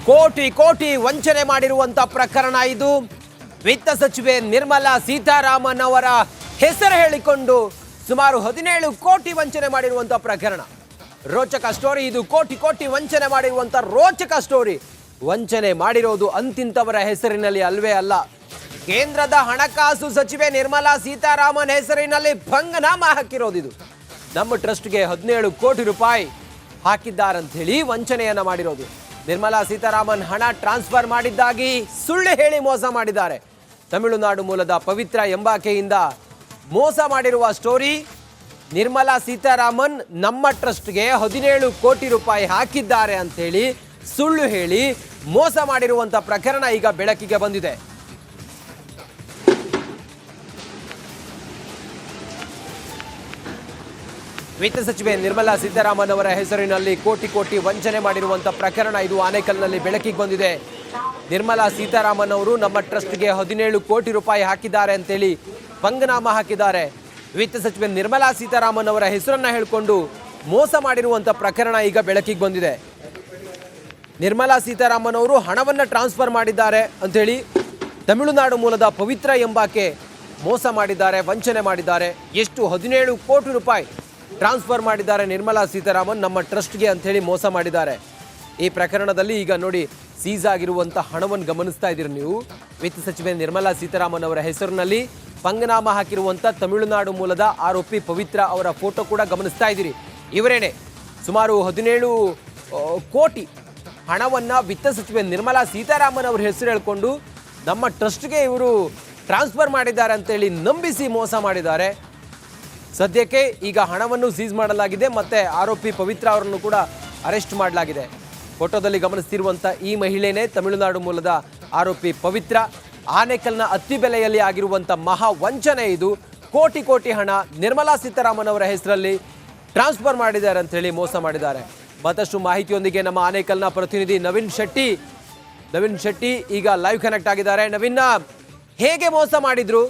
ಕೋಟಿ ಕೋಟಿ ವಂಚನೆ ಮಾಡಿರುವಂತ ಪ್ರಕರಣ ಇದು. ವಿತ್ತ ಸಚಿವೆ ನಿರ್ಮಲಾ ಸೀತಾರಾಮನ್ ಅವರ ಹೆಸರು ಹೇಳಿಕೊಂಡು ಸುಮಾರು 17 ಕೋಟಿ ವಂಚನೆ ಮಾಡಿರುವಂತ ಪ್ರಕರಣ. ರೋಚಕ ಸ್ಟೋರಿ ಇದು. ಕೋಟಿ ಕೋಟಿ ವಂಚನೆ ಮಾಡಿರುವಂತ ರೋಚಕ ಸ್ಟೋರಿ. ವಂಚನೆ ಮಾಡಿರೋದು ಅಂತಿಂತವರ ಹೆಸರಿನಲ್ಲಿ ಅಲ್ವೇ ಅಲ್ಲ, ಕೇಂದ್ರದ ಹಣಕಾಸು ಸಚಿವೆ ನಿರ್ಮಲಾ ಸೀತಾರಾಮನ್ ಹೆಸರಿನಲ್ಲಿ ಭಂಗನಾಮ ಹಾಕಿರೋದಿದು. ನಮ್ಮ ಟ್ರಸ್ಟ್ಗೆ 17 ಕೋಟಿ ರೂಪಾಯಿ ಹಾಕಿದ್ದಾರಂತ ಹೇಳಿ ವಂಚನೆಯನ್ನ ಮಾಡಿರೋದು. ನಿರ್ಮಲಾ ಸೀತಾರಾಮನ್ ಹಣ ಟ್ರಾನ್ಸ್ಫರ್ ಮಾಡಿದ್ದಾಗಿ ಸುಳ್ಳು ಹೇಳಿ ಮೋಸ ಮಾಡಿದ್ದಾರೆ. ತಮಿಳುನಾಡು ಮೂಲದ ಪವಿತ್ರ ಎಂಬಾಕೆಯಿಂದ ಮೋಸ ಮಾಡಿರುವ ಸ್ಟೋರಿ. ನಿರ್ಮಲಾ ಸೀತಾರಾಮನ್ ನಮ್ಮ ಟ್ರಸ್ಟ್ಗೆ 17 ಕೋಟಿ ರೂಪಾಯಿ ಹಾಕಿದ್ದಾರೆ ಅಂತ ಹೇಳಿ ಸುಳ್ಳು ಹೇಳಿ ಮೋಸ ಮಾಡಿರುವಂತ ಪ್ರಕರಣ ಈಗ ಬೆಳಕಿಗೆ ಬಂದಿದೆ. ವಿತ್ತ ಸಚಿವೆ ನಿರ್ಮಲಾ ಸೀತಾರಾಮನ್ ಅವರ ಹೆಸರಿನಲ್ಲಿ ಕೋಟಿ ಕೋಟಿ ವಂಚನೆ ಮಾಡಿರುವಂತ ಪ್ರಕರಣ ಇದು ಆನೇಕಲ್ನಲ್ಲಿ ಬೆಳಕಿಗೆ ಬಂದಿದೆ. ನಿರ್ಮಲಾ ಸೀತಾರಾಮನ್ ಅವರು ನಮ್ಮ ಟ್ರಸ್ಟ್ಗೆ 17 ಕೋಟಿ ರೂಪಾಯಿ ಹಾಕಿದ್ದಾರೆ ಅಂತೇಳಿ ಭಂಗನಾಮ ಹಾಕಿದ್ದಾರೆ. ವಿತ್ತ ಸಚಿವೆ ನಿರ್ಮಲಾ ಸೀತಾರಾಮನ್ ಅವರ ಹೆಸರನ್ನ ಹೇಳಿಕೊಂಡು ಮೋಸ ಮಾಡಿರುವಂತ ಪ್ರಕರಣ ಈಗ ಬೆಳಕಿಗೆ ಬಂದಿದೆ. ನಿರ್ಮಲಾ ಸೀತಾರಾಮನ್ ಅವರು ಹಣವನ್ನು ಟ್ರಾನ್ಸ್ಫರ್ ಮಾಡಿದ್ದಾರೆ ಅಂತೇಳಿ ತಮಿಳುನಾಡು ಮೂಲದ ಪವಿತ್ರ ಎಂಬಾಕೆ ಮೋಸ ಮಾಡಿದ್ದಾರೆ, ವಂಚನೆ ಮಾಡಿದ್ದಾರೆ. ಎಷ್ಟು 17 ಕೋಟಿ ರೂಪಾಯಿ ಟ್ರಾನ್ಸ್ಫರ್ ಮಾಡಿದ್ದಾರೆ ನಿರ್ಮಲಾ ಸೀತಾರಾಮನ್ ನಮ್ಮ ಟ್ರಸ್ಟ್ಗೆ ಅಂಥೇಳಿ ಮೋಸ ಮಾಡಿದ್ದಾರೆ. ಈ ಪ್ರಕರಣದಲ್ಲಿ ಈಗ ನೋಡಿ ಸೀಸ್ ಆಗಿರುವಂಥ ಹಣವನ್ನು ಗಮನಿಸ್ತಾ ಇದ್ದೀರಿ ನೀವು. ವಿತ್ತ ಸಚಿವೆ ನಿರ್ಮಲಾ ಸೀತಾರಾಮನ್ ಅವರ ಹೆಸರಿನಲ್ಲಿ ಭಂಗನಾಮ ಹಾಕಿರುವಂಥ ತಮಿಳುನಾಡು ಮೂಲದ ಆರೋಪಿ ಪವಿತ್ರ ಅವರ ಫೋಟೋ ಕೂಡ ಗಮನಿಸ್ತಾ ಇದ್ದೀರಿ. ಇವರೇನೆ ಸುಮಾರು 17 ಕೋಟಿ ಹಣವನ್ನು ವಿತ್ತ ಸಚಿವೆ ನಿರ್ಮಲಾ ಸೀತಾರಾಮನ್ ಅವರ ಹೆಸರು ಹೇಳ್ಕೊಂಡು ನಮ್ಮ ಟ್ರಸ್ಟ್ಗೆ ಇವರು ಟ್ರಾನ್ಸ್ಫರ್ ಮಾಡಿದ್ದಾರೆ ಅಂತೇಳಿ ನಂಬಿಸಿ ಮೋಸ ಮಾಡಿದ್ದಾರೆ. ಸದ್ಯಕ್ಕೆ ಈಗ ಹಣವನ್ನು ಸೀಸ್ ಮಾಡಲಾಗಿದೆ ಮತ್ತು ಆರೋಪಿ ಪವಿತ್ರ ಅವರನ್ನು ಕೂಡ ಅರೆಸ್ಟ್ ಮಾಡಲಾಗಿದೆ. ಫೋಟೋದಲ್ಲಿ ಗಮನಿಸ್ತಿರುವಂಥ ಈ ಮಹಿಳೆನೇ ತಮಿಳುನಾಡು ಮೂಲದ ಆರೋಪಿ ಪವಿತ್ರ. ಆನೇಕಲ್ನ ಅತ್ತಿಬೆಲೆಯಲ್ಲಿ ಆಗಿರುವಂಥ ಮಹಾ ವಂಚನೆ ಇದು. ಕೋಟಿ ಕೋಟಿ ಹಣ ನಿರ್ಮಲಾ ಸೀತಾರಾಮನ್ ಅವರ ಹೆಸರಲ್ಲಿ ಟ್ರಾನ್ಸ್ಫರ್ ಮಾಡಿದ್ದಾರೆ ಅಂತೇಳಿ ಮೋಸ ಮಾಡಿದ್ದಾರೆ. ಮತ್ತಷ್ಟು ಮಾಹಿತಿಯೊಂದಿಗೆ ನಮ್ಮ ಆನೇಕಲ್ನ ಪ್ರತಿನಿಧಿ ನವೀನ್ ಶೆಟ್ಟಿ ಈಗ ಲೈವ್ ಕನೆಕ್ಟ್ ಆಗಿದ್ದಾರೆ. ನವೀನ್, ಹೇಗೆ ಮೋಸ ಮಾಡಿದ್ರು?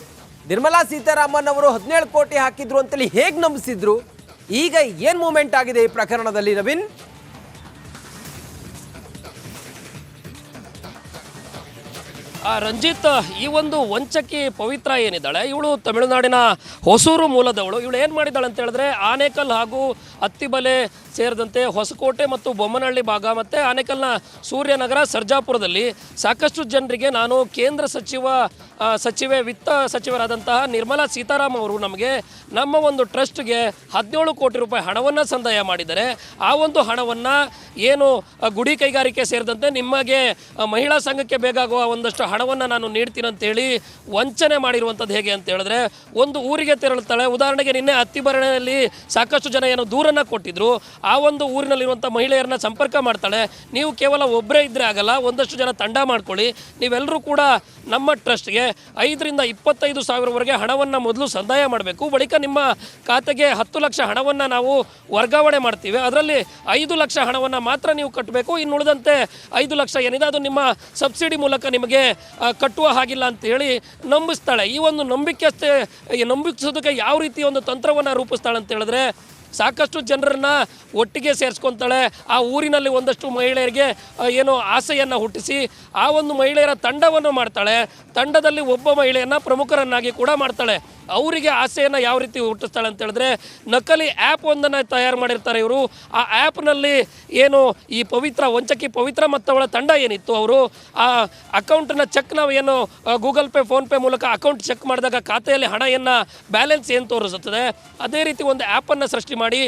ನಿರ್ಮಲಾ ಸೀತಾರಾಮನ್ ಅವರು 17 ಕೋಟಿ ಹಾಕಿದ್ರು ಅಂತೇಳಿ ಹೇಗೆ ನಂಬಿಸಿದ್ರು? ಈಗ ಏನ್ ಮೂವ್ಮೆಂಟ್ ಆಗಿದೆ ಈ ಪ್ರಕರಣದಲ್ಲಿ ನವೀನ್? ರಂಜಿತ್, ಈ ಒಂದು ವಂಚಕಿ ಪವಿತ್ರ ಏನಿದ್ದಾಳೆ, ಇವಳು ತಮಿಳುನಾಡಿನ ಹೊಸೂರು ಮೂಲದವಳು. ಇವಳು ಏನು ಮಾಡಿದ್ದಾಳೆ ಅಂತ ಹೇಳಿದ್ರೆ ಆನೇಕಲ್ ಹಾಗೂ ಅತ್ತಿಬಲೆ ಸೇರಿದಂತೆ ಹೊಸಕೋಟೆ ಮತ್ತು ಬೊಮ್ಮನಹಳ್ಳಿ ಭಾಗ ಮತ್ತು ಆನೇಕಲ್ನ ಸೂರ್ಯನಗರ ಸರ್ಜಾಪುರದಲ್ಲಿ ಸಾಕಷ್ಟು ಜನರಿಗೆ ನಾನು ಕೇಂದ್ರ ಸಚಿವೆ ವಿತ್ತ ಸಚಿವರಾದಂತಹ ನಿರ್ಮಲಾ ಸೀತಾರಾಮನ್ ಅವರು ನಮ್ಮ ಒಂದು ಟ್ರಸ್ಟ್ಗೆ 17 ಕೋಟಿ ರೂಪಾಯಿ ಹಣವನ್ನು ಸಂದಾಯ ಮಾಡಿದ್ದಾರೆ. ಆ ಒಂದು ಹಣವನ್ನು ಏನು ಗುಡಿ ಕೈಗಾರಿಕೆ ಸೇರಿದಂತೆ ನಿಮಗೆ ಮಹಿಳಾ ಸಂಘಕ್ಕೆ ಬೇಕಾಗುವ ಒಂದಷ್ಟು ಹಣವನ್ನು ನಾನು ನೀಡ್ತೀನಿ ಅಂತೇಳಿ ವಂಚನೆ ಮಾಡಿರುವಂಥದ್ದು. ಹೇಗೆ ಅಂತ ಹೇಳಿದ್ರೆ ಒಂದು ಊರಿಗೆ ತೆರಳುತ್ತಾಳೆ. ಉದಾಹರಣೆಗೆ ನಿನ್ನೆ ಅತ್ತಿಬೆಲೆಯಲ್ಲಿ ಸಾಕಷ್ಟು ಜನ ಏನು ದೂರನ್ನು ಕೊಟ್ಟಿದ್ರು, ಆ ಒಂದು ಊರಿನಲ್ಲಿರುವಂಥ ಮಹಿಳೆಯರನ್ನ ಸಂಪರ್ಕ ಮಾಡ್ತಾಳೆ. ನೀವು ಕೇವಲ ಒಬ್ಬರೇ ಇದ್ದರೆ ಆಗಲ್ಲ, ಒಂದಷ್ಟು ಜನ ತಂಡ ಮಾಡ್ಕೊಳ್ಳಿ, ನೀವೆಲ್ಲರೂ ಕೂಡ ನಮ್ಮ ಟ್ರಸ್ಟ್ಗೆ 5 ರಿಂದ 25 ಸಾವಿರವರೆಗೆ ಹಣವನ್ನು ಮೊದಲು ಸಂದಾಯ ಮಾಡಬೇಕು. ಬಳಿಕ ನಿಮ್ಮ ಖಾತೆಗೆ 10 ಲಕ್ಷ ಹಣವನ್ನು ನಾವು ವರ್ಗಾವಣೆ ಮಾಡ್ತೀವಿ. ಅದರಲ್ಲಿ 5 ಲಕ್ಷ ಹಣವನ್ನು ಮಾತ್ರ ನೀವು ಕಟ್ಟಬೇಕು. ಇನ್ನು ಉಳಿದಂತೆ 5 ಲಕ್ಷ ಏನಿದೆ ಅದು ನಿಮ್ಮ ಸಬ್ಸಿಡಿ ಮೂಲಕ ನಿಮಗೆ ಕಟ್ಟುವ ಹಾಗಿಲ್ಲ ಅಂತ ಹೇಳಿ ನಂಬಿಸ್ತಾಳೆ. ಈ ಒಂದು ನಂಬಿಸೋದಕ್ಕೆ ಯಾವ ರೀತಿ ಒಂದು ತಂತ್ರವನ್ನು ರೂಪಿಸ್ತಾಳೆ ಅಂತ ಹೇಳಿದ್ರೆ ಸಾಕಷ್ಟು ಜನರನ್ನ ಒಟ್ಟಿಗೆ ಸೇರಿಸ್ಕೊತಾಳೆ. ಆ ಊರಿನಲ್ಲಿ ಒಂದಷ್ಟು ಮಹಿಳೆಯರಿಗೆ ಏನು ಆಸೆಯನ್ನು ಹುಟ್ಟಿಸಿ ಆ ಒಂದು ಮಹಿಳೆಯರ ತಂಡವನ್ನು ಮಾಡ್ತಾಳೆ. ತಂಡದಲ್ಲಿ ಒಬ್ಬ ಮಹಿಳೆಯನ್ನು ಪ್ರಮುಖರನ್ನಾಗಿ ಕೂಡ ಮಾಡ್ತಾಳೆ. ಅವರಿಗೆ ಆಸೆಯನ್ನು ಯಾವ ರೀತಿ ಹುಟ್ಟಿಸ್ತಾಳೆ ಅಂತ ಹೇಳಿದ್ರೆ ನಕಲಿ ಆ್ಯಪ್ ಒಂದನ್ನು ತಯಾರು ಮಾಡಿರ್ತಾರೆ ಇವರು. ಆ ಆ್ಯಪ್ನಲ್ಲಿ ಏನು ಈ ವಂಚಕಿ ಪವಿತ್ರ ಮತ್ತು ಅವಳ ತಂಡ ಏನಿತ್ತು, ಅವರು ಆ ಅಕೌಂಟನ್ನ ಚೆಕ್ ನಾವು ಏನು ಗೂಗಲ್ ಪೇ ಫೋನ್ಪೇ ಮೂಲಕ ಅಕೌಂಟ್ ಚೆಕ್ ಮಾಡಿದಾಗ ಖಾತೆಯಲ್ಲಿ ಹಣ ಬ್ಯಾಲೆನ್ಸ್ ಏನು ತೋರಿಸುತ್ತದೆ, ಅದೇ ರೀತಿ ಒಂದು ಆ್ಯಪನ್ನು ಸೃಷ್ಟಿ ಮಾಡಿ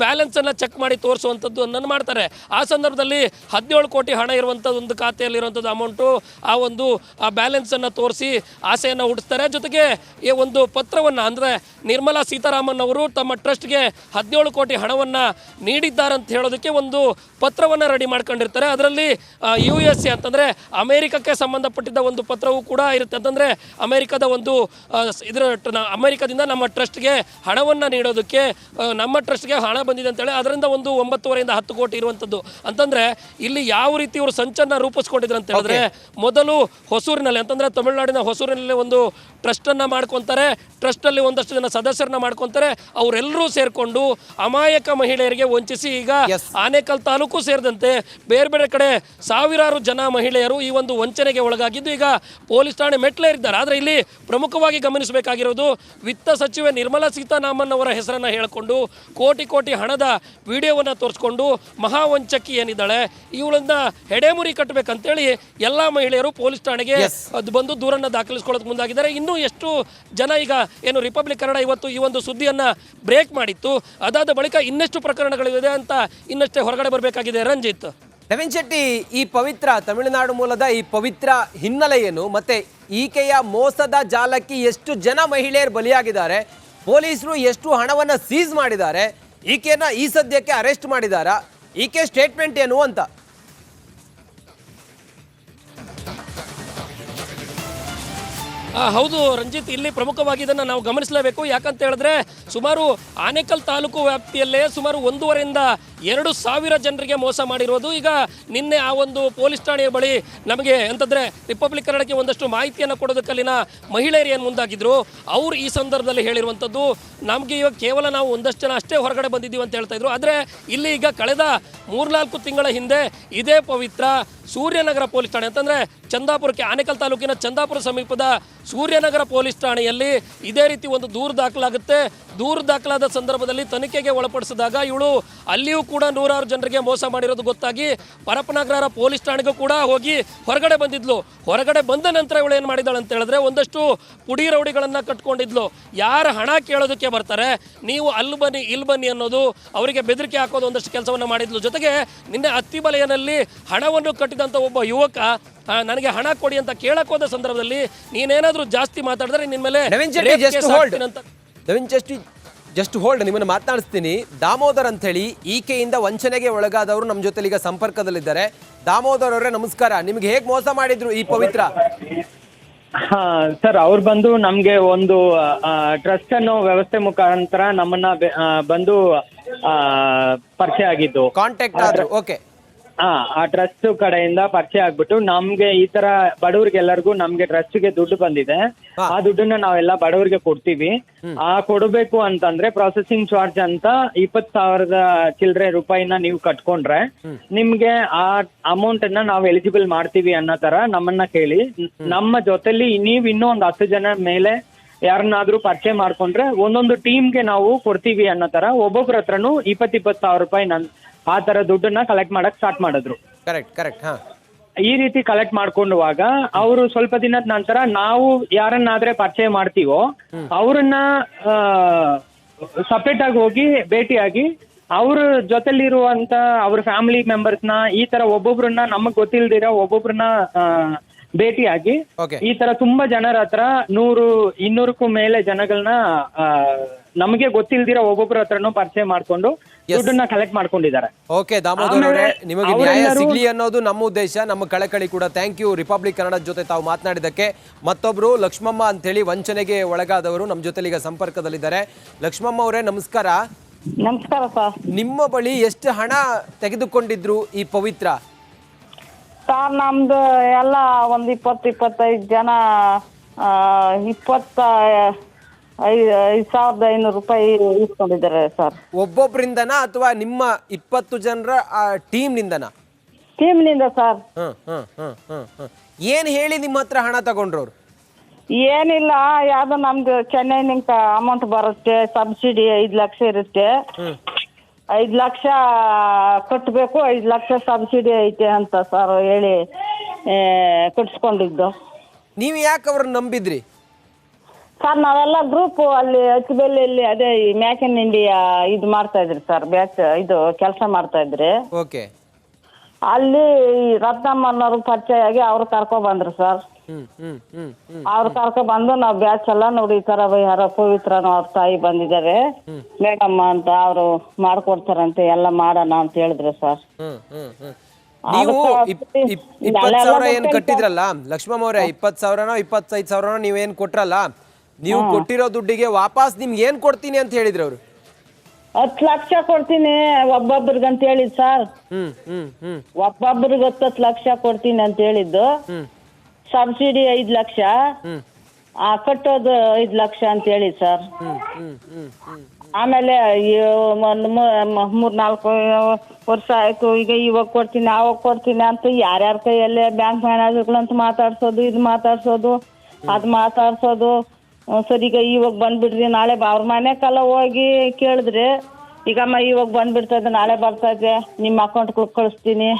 ಬ್ಯಾಲೆನ್ಸನ್ನು ಚೆಕ್ ಮಾಡಿ ತೋರಿಸುವಂಥದ್ದು ಅನ್ನನ್ನು ಮಾಡ್ತಾರೆ. ಆ ಸಂದರ್ಭದಲ್ಲಿ 17 ಕೋಟಿ ಹಣ ಇರುವಂಥದ್ದು ಒಂದು ಖಾತೆಯಲ್ಲಿರುವಂಥದ್ದು ಅಮೌಂಟು ಆ ಬ್ಯಾಲೆನ್ಸನ್ನು ತೋರಿಸಿ ಆಸೆಯನ್ನು ಹುಟ್ಟಿಸ್ತಾರೆ. ಜೊತೆಗೆ ಈ ಒಂದು ಪತ್ರವನ್ನು ಅಂದರೆ ನಿರ್ಮಲಾ ಸೀತಾರಾಮನ್ ಅವರು ತಮ್ಮ ಟ್ರಸ್ಟ್ಗೆ 17 ಕೋಟಿ ಹಣವನ್ನು ನೀಡಿದ್ದಾರೆ ಅಂತ ಹೇಳೋದಕ್ಕೆ ಒಂದು ಪತ್ರವನ್ನು ರೆಡಿ ಮಾಡ್ಕೊಂಡಿರ್ತಾರೆ. ಅದರಲ್ಲಿ USA ಅಂತಂದರೆ ಅಮೇರಿಕಕ್ಕೆ ಸಂಬಂಧಪಟ್ಟಿದ್ದ ಒಂದು ಪತ್ರವೂ ಕೂಡ ಇರುತ್ತೆ. ಅಂತಂದರೆ ಅಮೇರಿಕದ ಒಂದು ಅಮೇರಿಕದಿಂದ ನಮ್ಮ ಟ್ರಸ್ಟ್ಗೆ ಹಣವನ್ನು ನೀಡೋದಕ್ಕೆ ನಮ್ಮ ಟ್ರಸ್ಟ್ಗೆ ಹಣ ಬಂದಿದೆ ಅಂತೇಳಿ ಅದರಿಂದ ಒಂದು 9.5 ರಿಂದ 10 ಕೋಟಿ ಇರುವಂಥದ್ದು. ಅಂತಂದರೆ ಇಲ್ಲಿ ಯಾವ ರೀತಿ ಇವರು ಸಂಚನ್ನು ರೂಪಿಸ್ಕೊಂಡಿದ್ರು ಅಂತ ಹೇಳಿದ್ರೆ ಮೊದಲು ಹೊಸೂರಿನಲ್ಲಿ ಅಂತಂದರೆ ತಮಿಳುನಾಡಿನ ಹೊಸೂರಿನಲ್ಲಿ ಒಂದು ಟ್ರಸ್ಟನ್ನು ಮಾಡ್ಕೊತಾರೆ. ಟ್ರಸ್ಟ್ ಅಲ್ಲಿ ಒಂದಷ್ಟು ಜನ ಸದಸ್ಯರನ್ನ ಮಾಡ್ಕೊಂತಾರೆ. ಅವರೆಲ್ಲರೂ ಸೇರ್ಕೊಂಡು ಅಮಾಯಕ ಮಹಿಳೆಯರಿಗೆ ವಂಚಿಸಿ ಈಗ ಆನೇಕಲ್ ತಾಲೂಕು ಸೇರಿದಂತೆ ಬೇರೆ ಬೇರೆ ಕಡೆ ಸಾವಿರಾರು ಜನ ಮಹಿಳೆಯರು ಈ ಒಂದು ವಂಚನೆಗೆ ಒಳಗಾಗಿದ್ದು ಈಗ ಪೊಲೀಸ್ ಠಾಣೆ ಮೆಟ್ಲೇರಿದ್ದಾರೆ. ಆದರೆ ಇಲ್ಲಿ ಪ್ರಮುಖವಾಗಿ ಗಮನಿಸಬೇಕಾಗಿರೋದು ವಿತ್ತ ಸಚಿವೆ ನಿರ್ಮಲಾ ಸೀತಾರಾಮನ್ ಅವರ ಹೆಸರನ್ನ ಹೇಳಿಕೊಂಡು ಕೋಟಿ ಕೋಟಿ ಹಣದ ವಿಡಿಯೋವನ್ನು ತೋರಿಸ್ಕೊಂಡು ಮಹಾವಂಚಕಿ ಏನಿದ್ದಾಳೆ ಇವಳನ್ನ ಹೆಡೆಮುರಿ ಕಟ್ಟಬೇಕಂತೇಳಿ ಎಲ್ಲ ಮಹಿಳೆಯರು ಪೊಲೀಸ್ ಠಾಣೆಗೆ ಬಂದು ದೂರನ್ನು ದಾಖಲಿಸಿಕೊಳ್ಳೋಕೆ ಮುಂದಾಗಿದ್ದಾರೆ. ಇನ್ನೂ ಎಷ್ಟು ಜನ ಈಗ ಏನು ರಿಪಬ್ಲಿಕ್ ಕನ್ನಡ ಇವತ್ತು ಈ ಒಂದು ಸುದ್ದಿಯನ್ನು ಬ್ರೇಕ್ ಮಾಡಿತ್ತು, ಅದಾದ ಬಳಿಕ ಇನ್ನೆಷ್ಟು ಪ್ರಕರಣಗಳಿವೆ ಅಂತ ಇನ್ನಷ್ಟೇ ಹೊರಗಡೆ ಬರಬೇಕಾಗಿದೆ. ರಂಜಿತ್, ನವೀನ್ ಶೆಟ್ಟಿ, ಈ ಪವಿತ್ರ ತಮಿಳುನಾಡು ಮೂಲದ ಈ ಪವಿತ್ರ ಹಿನ್ನೆಲೆ ಏನು, ಮತ್ತೆ ಈಕೆಯ ಮೋಸದ ಜಾಲಕ್ಕೆ ಎಷ್ಟು ಜನ ಮಹಿಳೆಯರು ಬಲಿಯಾಗಿದ್ದಾರೆ, ಪೊಲೀಸರು ಎಷ್ಟು ಹಣವನ್ನು ಸೀಸ್ ಮಾಡಿದ್ದಾರೆ, ಈಕೆಯನ್ನ ಈ ಸದ್ಯಕ್ಕೆ ಅರೆಸ್ಟ್ ಮಾಡಿದಾರಾ, ಈಕೆ ಸ್ಟೇಟ್ಮೆಂಟ್ ಏನು ಅಂತ? ಹೌದು ರಂಜಿತ್, ಇಲ್ಲಿ ಪ್ರಮುಖವಾಗಿ ಇದನ್ನು ನಾವು ಗಮನಿಸಲೇಬೇಕು. ಯಾಕಂತ ಹೇಳಿದ್ರೆ ಸುಮಾರು ಆನೇಕಲ್ ತಾಲೂಕು ವ್ಯಾಪ್ತಿಯಲ್ಲೇ ಸುಮಾರು 1,500ರಿಂದ 2,000 ಜನರಿಗೆ ಮೋಸ ಮಾಡಿರೋದು. ಈಗ ನಿನ್ನೆ ಆ ಒಂದು ಪೊಲೀಸ್ ಠಾಣೆಯ ಬಳಿ ನಮಗೆ ಅಂತಂದ್ರೆ ರಿಪಬ್ಲಿಕ್ ಕನ್ನಡಕ್ಕೆ ಒಂದಷ್ಟು ಮಾಹಿತಿಯನ್ನು ಕೊಡೋದಕ್ಕಲ್ಲಿನ ಮಹಿಳೆಯರು ಏನು ಮುಂದಾಗಿದ್ರು ಅವರು ಈ ಸಂದರ್ಭದಲ್ಲಿ ಹೇಳಿರುವಂಥದ್ದು, ನಮಗೆ ಇವಾಗ ಕೇವಲ ನಾವು ಒಂದಷ್ಟು ಜನ ಅಷ್ಟೇ ಹೊರಗಡೆ ಬಂದಿದ್ದೀವಿ ಅಂತ ಹೇಳ್ತಾ ಇದ್ರು. ಆದರೆ ಇಲ್ಲಿ ಈಗ ಕಳೆದ 3-4 ತಿಂಗಳ ಹಿಂದೆ ಇದೇ ಪವಿತ್ರ ಸೂರ್ಯನಗರ ಪೊಲೀಸ್ ಠಾಣೆ ಅಂತಂದ್ರೆ ಚಂದಾಪುರಕ್ಕೆ, ಆನೇಕಲ್ ತಾಲೂಕಿನ ಚಂದಾಪುರ ಸಮೀಪದ ಸೂರ್ಯನಗರ ಪೊಲೀಸ್ ಠಾಣೆಯಲ್ಲಿ ಇದೇ ರೀತಿ ಒಂದು ದೂರು ದಾಖಲಾಗುತ್ತೆ. ದೂರು ದಾಖಲಾದ ಸಂದರ್ಭದಲ್ಲಿ ತನಿಖೆಗೆ ಒಳಪಡಿಸಿದಾಗ ಇವಳು ಅಲ್ಲಿಯೂ ಕೂಡ 100 ಜನರಿಗೆ ಮೋಸ ಮಾಡಿರೋದು ಗೊತ್ತಾಗಿ ಪರಪನಗರ ಪೊಲೀಸ್ ಠಾಣೆಗೂ ಕೂಡ ಹೋಗಿ ಹೊರಗಡೆ ಬಂದಿದ್ಲು. ಹೊರಗಡೆ ಬಂದ ನಂತರ ಇವಳು ಏನು ಮಾಡಿದಾಳೆ ಅಂತ ಹೇಳಿದ್ರೆ ಒಂದಷ್ಟು ಪುಡಿ ರೌಡಿಗಳನ್ನು ಕಟ್ಕೊಂಡಿದ್ಲು. ಯಾರು ಹಣ ಕೇಳೋದಕ್ಕೆ ಬರ್ತಾರೆ ನೀವು ಅಲ್ಲಿ ಬನ್ನಿ ಇಲ್ಲಿ ಬನ್ನಿ ಅನ್ನೋದು, ಅವರಿಗೆ ಬೆದರಿಕೆ ಹಾಕೋದು ಒಂದಷ್ಟು ಕೆಲಸವನ್ನು ಮಾಡಿದ್ಲು. ಜೊತೆಗೆ ನಿನ್ನೆ ಅತ್ತಿಬಲೆಯಲ್ಲಿ ಹಣವನ್ನು ಕಟ್ಟಿದಂಥ ಒಬ್ಬ ಯುವಕ ನನಗೆ ಹಣ ಕೊಡಿ ಅಂತ ಕೇಳಕ್ ಹೋದ ಸಂದರ್ಭದಲ್ಲಿ ನೀನೇನಾದ್ರೂ ಜಾಸ್ತಿ ಮಾತಾಡಿದ್ರೆ ನಿನ್ನ ಮೇಲೆ ಜಸ್ಟ್ ಹೋಲ್ಡ್ ನಿಮ್ಮನ್ನು ಮಾತನಾಡಿಸ್ತೀನಿ. ದಾಮೋದರ್ ಅಂತ ಹೇಳಿ ಈಕೆಯಿಂದ ವಂಚನೆಗೆ ಒಳಗಾದವರು ನಮ್ಮ ಜೊತೆ ಈಗ ಸಂಪರ್ಕದಲ್ಲಿದ್ದಾರೆ. ದಾಮೋದರ್ ಅವರೇ ನಮಸ್ಕಾರ. ನಿಮ್ಗೆ ಹೇಗೆ ಮೋಸ ಮಾಡಿದ್ರು ಈ ಪವಿತ್ರ? ಸರ್, ಅವ್ರು ಬಂದು ನಮ್ಗೆ ಒಂದು ಟ್ರಸ್ಟ್ ಅನ್ನೋ ವ್ಯವಸ್ಥೆ ಮುಖಾಂತರ ನಮ್ಮನ್ನ ಬಂದು ಪರಿಚಯ ಆಗಿದ್ದು, ಕಾಂಟ್ಯಾಕ್ಟ್ ಆದ್ರು. ಓಕೆ, ಆ ಟ್ರಸ್ಟ್ ಕಡೆಯಿಂದ ಪರಿಚಯ ಆಗ್ಬಿಟ್ಟು ನಮ್ಗೆ ಈ ತರ ಬಡವ್ರಿಗೆಲ್ಲರಿಗೂ ನಮ್ಗೆ ಟ್ರಸ್ಟ್ಗೆ ದುಡ್ಡು ಬಂದಿದೆ, ಆ ದುಡ್ಡನ್ನ ನಾವೆಲ್ಲ ಬಡವರಿಗೆ ಕೊಡ್ತೀವಿ. ಕೊಡಬೇಕು ಅಂತಂದ್ರೆ ಪ್ರೊಸೆಸಿಂಗ್ ಚಾರ್ಜ್ ಅಂತ 20,000 ಚಿಲ್ಲರೆ ರೂಪಾಯಿನ ನೀವು ಕಟ್ಕೊಂಡ್ರೆ ನಿಮ್ಗೆ ಆ ಅಮೌಂಟ್ ಅನ್ನ ನಾವು ಎಲಿಜಿಬಲ್ ಮಾಡ್ತೀವಿ ಅನ್ನೋ ತರ ನಮ್ಮನ್ನ ಕೇಳಿ, ನಮ್ಮ ಜೊತೆಲಿ ನೀವ್ ಇನ್ನೂ ಒಂದು 10 ಜನ ಮೇಲೆ ಯಾರನ್ನಾದ್ರೂ ಪರಿಚಯ ಮಾಡ್ಕೊಂಡ್ರೆ ಒಂದೊಂದು ಟೀಮ್ಗೆ ನಾವು ಕೊಡ್ತೀವಿ ಅನ್ನೋ ತರ ಒಬ್ಬೊಬ್ರ ಹತ್ರನು 20,000 ರೂಪಾಯಿ ಆ ತರ ದುಡ್ಡನ್ನ ಕಲೆಕ್ಟ್ ಮಾಡಕ್ ಸ್ಟಾರ್ಟ್ ಮಾಡಿದ್ರು. ಕರೆಕ್ಟ್. ಈ ರೀತಿ ಕಲೆಕ್ಟ್ ಮಾಡ್ಕೊಂಡುವಾಗ ಅವರು ಸ್ವಲ್ಪ ದಿನದ ನಂತರ ನಾವು ಯಾರನ್ನಾದ್ರೆ ಪರಿಚಯ ಮಾಡ್ತೀವೋ ಅವ್ರನ್ನ ಸಪ್ರೇಟ್ ಆಗಿ ಹೋಗಿ ಭೇಟಿಯಾಗಿ ಅವ್ರ ಜೊತೆಲಿರುವಂತ ಅವ್ರ ಫ್ಯಾಮಿಲಿ ಮೆಂಬರ್ಸ್ನ ಈ ತರ ಒಬ್ಬೊಬ್ರನ್ನ ನಮಗ್ ಗೊತ್ತಿಲ್ದಿರೋ ಒಬ್ಬೊಬ್ರನ್ನ ಭೇಟಿಯಾಗಿ ಈ ತರ ತುಂಬಾ ಜನರ ಹತ್ರ 100-200ಕ್ಕೂ ಮೇಲೆ ಜನಗಳನ್ನ ನಮಗೆ ಗೊತ್ತಿಲ್ದಿರೋ ಒಬ್ಬೊಬ್ರ ಹತ್ರನೂ ಪರಿಚಯ ಮಾಡ್ಕೊಂಡು ದುಡ್ಡನ್ನ ಕಲೆಕ್ಟ್ ಮಾಡ್ಕೊಂಡಿದ್ದಾರೆ. ಓಕೆ ದಾಮೋದರ್ ಅವರೇ, ನಿಮಗೆ ನ್ಯಾಯ ಸಿಗ್ಲಿ ಅನ್ನೋದು ನಮ್ಮ ಉದ್ದೇಶ, ನಮ್ಮ ಕಳಕಳಿ ಕೂಡ. ಥ್ಯಾಂಕ್ ಯು ರಿಪಬ್ಲಿಕ್ ಕನ್ನಡ ಜೊತೆ ತಾವು ಮಾತನಾಡಿದ್ದಕ್ಕೆ. ಮತ್ತೊಬ್ರು ಲಕ್ಷ್ಮಮ್ಮ ಅಂತ ಹೇಳಿ ವಂಚನೆಗೆ ಒಳಗಾದವರು ನಮ್ಮ ಜೊತೆ ಈಗ ಸಂಪರ್ಕದಲ್ಲಿದ್ದಾರೆ. ಲಕ್ಷ್ಮಮ್ಮ ಅವರೇ ನಮಸ್ಕಾರ. ನಮಸ್ಕಾರ ಸರ್. ನಿಮ್ಮ ಬಳಿ ಎಷ್ಟು ಹಣ ತೆಗೆದುಕೊಂಡಿದ್ರು ಈ ಪವಿತ್ರ? ಸರ್, ನಮ್ದು ಎಲ್ಲ ಒಂದು 20-25 ಜನ 25,500 ರೂಪಾಯಿ ಇಸ್ಕೊಂಡಿದ್ದಾರೆ ಸರ್. ಒಬ್ಬೊಬ್ಬರಿಂದನಾ ಅಥವಾ ನಿಮ್ಮ 20 ಜನರ ಟೀಮ್ನಿಂದನಾ? ಟೀಮ್ನಿಂದ ಸರ್. ಏನ್ ಹೇಳಿ ನಿಮ್ಮ ಹತ್ರ ಹಣ ತಗೊಂಡ್ರು ಅವ್ರು? ಏನಿಲ್ಲ, ಯಾವ್ದೋ ನಮ್ದು ಚೆನ್ನೈನಿಂದ ಅಮೌಂಟ್ ಬರುತ್ತೆ, ಸಬ್ಸಿಡಿ 5 ಲಕ್ಷ ಇರುತ್ತೆ, 5 ಲಕ್ಷ ಕಟ್ಟಬೇಕು, 5 ಲಕ್ಷ ಸಬ್ಸಿಡಿ ಐತೆ ಅಂತ ಸರ್ ಹೇಳಿ ಕಟ್ಸ್ಕೊಂಡಿದ್ದು. ನೀವು ಯಾಕೆ ಅವ್ರನ್ನ ನಂಬಿದ್ರಿ ಸರ್? ನಾವೆಲ್ಲ ಗ್ರೂಪ್ ಅಲ್ಲಿ ಅತ್ತಿಬೆಲೆಯಲ್ಲಿ ಅದೇ ಮ್ಯಾಕ್ ಇನ್ ಇಂಡಿಯಾ ಇದು ಮಾಡ್ತಾ ಇದ್ರಿ ಸರ್, ಬ್ಯಾಚ್ ಇದು ಕೆಲಸ ಮಾಡ್ತಾ ಇದ್ರಿ. ಓಕೆ, ಅಲ್ಲಿ ರತ್ನಮ್ಮನವ್ರು ಪರಿಚಯ ಆಗಿ ಅವ್ರು ಕರ್ಕೊ ಬಂದ್ರು ಸರ್. ಅವ್ರು ಕರ್ಕೊ ಬಂದು ನಾವು ಬ್ಯಾಚ್ ಎಲ್ಲ ನೋಡಿ ಈ ತರ ಯಾರ ಪವಿತ್ರನ ಅವ್ರ ತಾಯಿ ಬಂದಿದ್ದಾರೆ ಮೇಡಮ್ಮ ಅಂತ, ಅವ್ರು ಮಾಡ್ಕೊಡ್ತಾರಂತೆ, ಎಲ್ಲ ಮಾಡೋಣ ಅಂತ ಹೇಳಿದ್ರು ಸರ್. ನೀವು 20,000 ಏನ್ ಕಟ್ಟಿದ್ರಲ್ಲ ಲಕ್ಷ್ಮಮ್ಮ ಅವರೇ, 20,000ನೋ 25,000ನೋ ನೀವೇನ್ ಕೊಟ್ರಲ್ಲ, ನೀವು ಕೊಟ್ಟಿರೋ ದುಡ್ಡಿಗೆ ವಾಪಸ್ ನಿಮ್ಗೆ ಏನ್ ಕೊಡ್ತೀನಿ ಅಂತ ಹೇಳಿದ್ರು ಅವ್ರು? 10 ಲಕ್ಷ ಕೊಡ್ತೀನಿ ಒಬ್ಬೊಬ್ರಿಗೆ ಅಂತ ಹೇಳಿದ್ ಸರ್. ಒಬ್ಬೊಬ್ರಿಗೆ 10 ಲಕ್ಷ ಕೊಡ್ತೀನಿ ಅಂತ ಹೇಳಿದ್ದು. ಸಬ್ಸಿಡಿ 5 ಲಕ್ಷ, ಕಟ್ಟೋದು 5 ಲಕ್ಷ ಅಂತ ಹೇಳಿ ಸರ್. ಹ್ಮ್ ಹ್ಮ್ ಹ್ಮ್ ಹ್ಮ್ ಆಮೇಲೆ ಒಂದು 3-4 ವರ್ಷ ಆಯ್ತು, ಈಗ ಇವಾಗ ಕೊಡ್ತೀನಿ ಆವಾಗ ಕೊಡ್ತೀನಿ ಅಂತ ಯಾರ್ಯಾರ ಕೈಯಲ್ಲೇ ಬ್ಯಾಂಕ್ ಮ್ಯಾನೇಜರ್ಗಳಂತ ಮಾತಾಡ್ಸೋದು, ಇದು ಮಾತಾಡ್ಸೋದು, ಅದು ಮಾತಾಡ್ಸೋದು. ಸರ್ ಈಗ ಇವಾಗ ಬಂದ್ಬಿಡ್ರಿ, ನಾಳೆ ಅವ್ರ ಮನೆಗೆಲ್ಲ ಹೋಗಿ ಕೇಳಿದ್ರೆ, ಈಗಮ್ಮ ಇವಾಗ ಬಂದ್ಬಿಡ್ತದೆ, ನಾಳೆ ಬರ್ತದೆ, ನಿಮ್ಮ ಅಕೌಂಟ್ಗೆ ಕಳಿಸ್ತೀನಿ,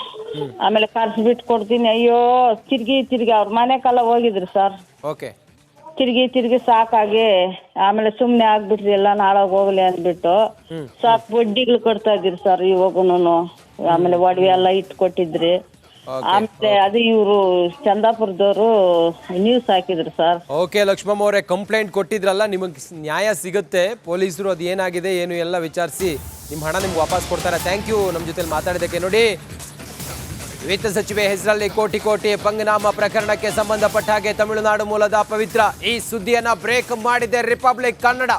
ಆಮೇಲೆ ಕರ್ಸ್ಬಿಟ್ಟು ಕೊಡ್ತೀನಿ. ಅಯ್ಯೋ ತಿರ್ಗಿ ಅವ್ರ ಮನೆಗೆಲ್ಲ ಹೋಗಿದ್ರು ಸರ್. ಓಕೆ. ತಿರ್ಗಿ ಸಾಕಾಗಿ ಆಮೇಲೆ ಸುಮ್ನೆ ಆಗ್ಬಿಟ್ರಿ, ಎಲ್ಲ ನಾಳೆ ಹೋಗ್ಲಿ ಅಂದ್ಬಿಟ್ಟು ಸಾಕು ಬಡ್ಡಿಗಳು ಕೊಡ್ತಾ ಇದ್ರಿ ಸರ್ ಇವಾಗೂನು. ಆಮೇಲೆ ಒಡವೆ ಎಲ್ಲ ಇಟ್ಟು ಕೊಟ್ಟಿದ್ರಿ. ಆಮೇಲೆ ಅದು ಇವರು ಚಂದಾಪುರದವರು ನ್ಯೂಸ್ ಹಾಕಿದ್ರು ಸರ್. ಓಕೆ ಲಕ್ಷ್ಮಮ್ಮ ಅವರೇ, ಕಂಪ್ಲೇಂಟ್ ಕೊಟ್ಟಿದ್ರಲ್ಲ, ನಿಮಗೆ ನ್ಯಾಯ ಸಿಗುತ್ತೆ. ಪೊಲೀಸರು ಅದು ಏನಾಗಿದೆ ಏನು ಎಲ್ಲ ವಿಚಾರಿಸಿ ನಿಮ್ಮ ಹಣ ನಿಮ್ಗೆ ವಾಪಸ್ ಕೊಡ್ತಾರೆ. ಥ್ಯಾಂಕ್ ಯು ನಮ್ಮ ಜೊತೆ ಮಾತಾಡಿದ್ದಕ್ಕೆ. ನೋಡಿ, ವಿತ್ತ ಸಚಿವೆ ಹೆಸರಲ್ಲಿ ಕೋಟಿ ಪಂಗನಾಮ ಪ್ರಕರಣಕ್ಕೆ ಸಂಬಂಧಪಟ್ಟ ಹಾಗೆ ತಮಿಳುನಾಡು ಮೂಲದ ಪವಿತ್ರ ಈ ಸುದ್ದಿಯನ್ನ ಬ್ರೇಕ್ ಮಾಡಿದೆ ರಿಪಬ್ಲಿಕ್ ಕನ್ನಡ.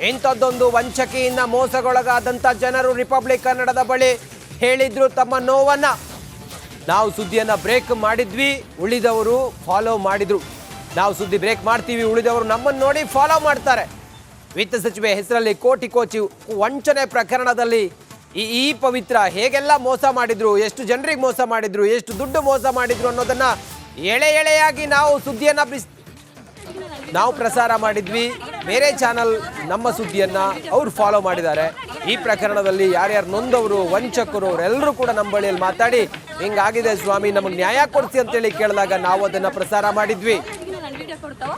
ಇಂಥದ್ದೊಂದು ವಂಚಕೆಯಿಂದ ಮೋಸಗೊಳಗಾದಂಥ ಜನರು ರಿಪಬ್ಲಿಕ್ ಕನ್ನಡದ ಬಳಿ ಹೇಳಿದ್ರು ತಮ್ಮ ನೋವನ್ನ. ನಾವು ಸುದ್ದಿಯನ್ನ ಬ್ರೇಕ್ ಮಾಡಿದ್ವಿ, ಉಳಿದವರು ಫಾಲೋ ಮಾಡಿದ್ರು. ನಾವು ಸುದ್ದಿ ಬ್ರೇಕ್ ಮಾಡ್ತೀವಿ, ಉಳಿದವರು ನಮ್ಮನ್ನು ನೋಡಿ ಫಾಲೋ ಮಾಡ್ತಾರೆ. ವಿತ್ತ ಸಚಿವೆ ಹೆಸರಲ್ಲಿ ಕೋಟಿ ವಂಚನೆ ಪ್ರಕರಣದಲ್ಲಿ ಈ ಪವಿತ್ರ ಹೇಗೆಲ್ಲ ಮೋಸ ಮಾಡಿದ್ರು, ಎಷ್ಟು ಜನರಿಗೆ ಮೋಸ ಮಾಡಿದ್ರು, ಎಷ್ಟು ದುಡ್ಡು ಮೋಸ ಮಾಡಿದ್ರು ಅನ್ನೋದನ್ನ ಎಳೆಯಾಗಿ ನಾವು ಸುದ್ದಿಯನ್ನ ನಾವು ಪ್ರಸಾರ ಮಾಡಿದ್ವಿ. ಬೇರೆ ಚಾನಲ್ ನಮ್ಮ ಸುದ್ದಿಯನ್ನ ಅವ್ರು ಫಾಲೋ ಮಾಡಿದ್ದಾರೆ. ಈ ಪ್ರಕರಣದಲ್ಲಿ ಯಾರ್ಯಾರು ನೊಂದವರು, ವಂಚಕರು, ಅವರೆಲ್ಲರೂ ಕೂಡ ನಮ್ಮ ಬಳಿಯಲ್ಲಿ ಮಾತಾಡಿ ಹಿಂಗಾಗಿದೆ ಸ್ವಾಮಿ, ನಮಗೆ ನ್ಯಾಯ ಕೊಡಿಸಿ ಅಂತೇಳಿ ಕೇಳಿದಾಗ ನಾವು ಅದನ್ನ ಪ್ರಸಾರ ಮಾಡಿದ್ವಿ. ವಿಡಿಯೋ ಕೊಡ್ತಾವ